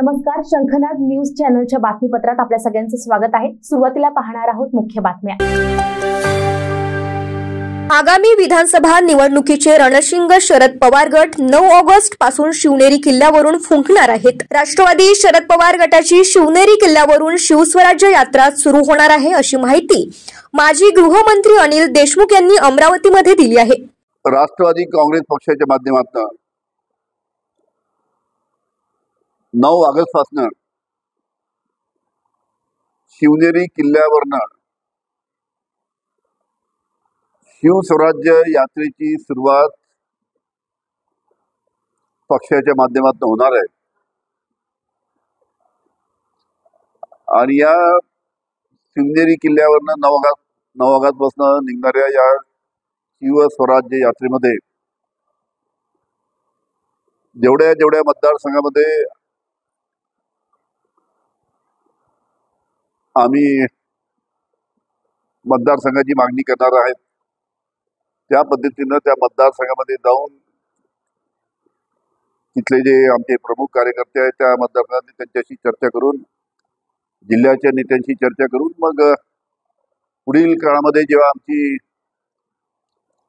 नमस्कार, शंखनाद न्यूज चॅनलच्या बातमीपत्रात आपल्या सगळ्यांचं स्वागत आहे। सुरुवातीला पाहणार आहोत मुख्य बातम्या। आगामी विधानसभा निवडणुकीचे रणशिंग शरद पवार गट 9 ऑगस्ट पासून शिवनेरी किल्ल्यावरून फुंकणार आहेत। राष्ट्रवादी शरद पवार गटाची शिवनेरी किल्ल्यावरून शिवस्वराज्य यात्रा सुरू होणार आहे, अशी माहिती माजी गृहमंत्री अनिल देशमुख यांनी अमरावतीमध्ये दिली आहे। राष्ट्रवादी काँग्रेस पक्षाच्या माध्यमातून 9 ऑगस्ट पासून शिवनेरी किल्ल्यावरनं शिवस्वराज्य यात्रेची सुरुवात पक्षाच्या माध्यमातून होणार आहे आणि या शिवनेरी किल्ल्यावरनं 9 ऑगस्ट पासून निघणाऱ्या या शिवस्वराज्य यात्रेमध्ये जेवढ्या मतदारसंघामध्ये आम्ही मतदारसंघाची मागणी करणार आहेत त्या पद्धतीनं त्या मतदारसंघामध्ये जाऊन तिथले जे आमचे प्रमुख कार्यकर्ते आहेत त्या मतदारसंघात त्यांच्याशी चर्चा करून जिल्ह्याच्या नेत्यांशी चर्चा करून मग पुढील काळामध्ये जेव्हा आमची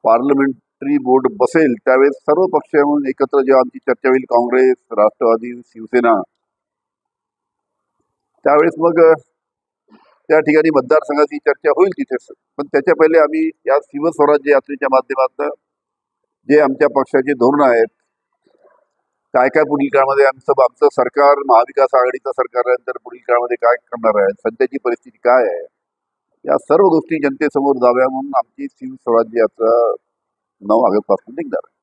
पार्लमेंटरी बोर्ड बसेल त्यावेळेस सर्व पक्ष म्हणून एकत्र जेव्हा आमची चर्चा होईल, काँग्रेस, राष्ट्रवादी, शिवसेना, त्यावेळेस मग त्या ठिकाणी मतदारसंघाची चर्चा होईल तिथेच। पण त्याच्या पहिले आम्ही या शिवस्वराज्य यात्रेच्या माध्यमातून जे आमच्या पक्षाचे धोरण आहेत, काय पुढील काळामध्ये आमचं सरकार महाविकास आघाडीचं सरकार आहे तर पुढील काळामध्ये काय करणार आहे, सध्याची परिस्थिती काय आहे, या सर्व गोष्टी जनतेसमोर जाव्या म्हणून आमची शिवस्वराज्य यात्रा 9 ऑगस्ट पासून निघणार आहे।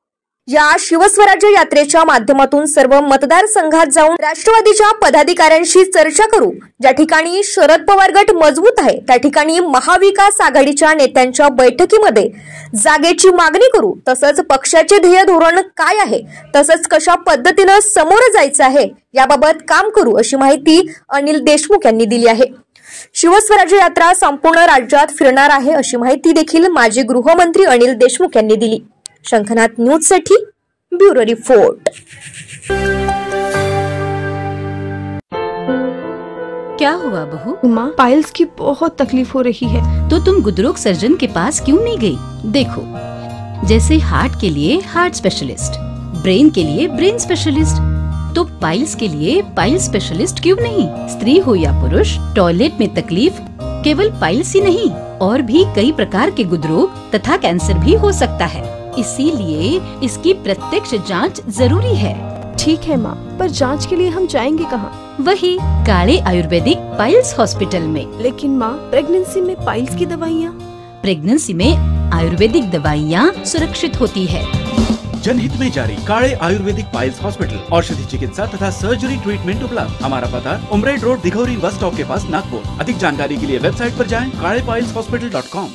या शिवस्वराज्य यात्रेच्या माध्यमातून सर्व मतदारसंघात जाऊन राष्ट्रवादीच्या पदाधिकाऱ्यांशी चर्चा करू। ज्या ठिकाणी शरद पवार गट मजबूत आहे त्या ठिकाणी महाविकास आघाडीच्या नेत्यांच्या बैठकीमध्ये जागेची मागणी करू। तसंच पक्षाचे ध्येय धोरण काय आहे, तसंच कशा पद्धतीने समोर जायचं आहे याबाबत काम करू, अशी माहिती अनिल देशमुख यांनी दिली आहे। शिवस्वराज्य यात्रा संपूर्ण राज्यात फिरणार आहे, अशी माहिती देखील माजी गृहमंत्री अनिल देशमुख यांनी दिली। शंखनाद न्यूज साठी ब्युरो रिपोर्ट। क्या हुआ बहू? माँ, पाइल्स की बहुत तकलीफ हो रही है। तो तुम गुदरोग सर्जन के पास क्यों नहीं गई? देखो, जैसे हार्ट के लिए हार्ट स्पेशलिस्ट, ब्रेन के लिए ब्रेन स्पेशलिस्ट, तो पाइल्स के लिए पाइल स्पेशलिस्ट क्यों नहीं? स्त्री हो या पुरुष, टॉयलेट में तकलीफ केवल पाइल्स ही नहीं और भी कई प्रकार के गुदरोग तथा कैंसर भी हो सकता है, इसीलिए इसकी प्रत्यक्ष जांच जरूरी है। ठीक है माँ, पर जांच के लिए हम जाएंगे कहाँ? वही काले आयुर्वेदिक पाइल्स हॉस्पिटल में। लेकिन माँ, प्रेगनेंसी में पाइल्स की दवाइयाँ? प्रेगनेंसी में आयुर्वेदिक दवाइयाँ सुरक्षित होती है। जनहित में जारी काले आयुर्वेदिक पाइल्स हॉस्पिटल, औषधि चिकित्सा तथा सर्जरी ट्रीटमेंट उपलब्ध। हमारा पता उमरेड रोड, दिघौरी बस स्टॉप के पास, नागपुर। अधिक जानकारी के लिए वेबसाइट पर जाएं kalepileshhospital.com।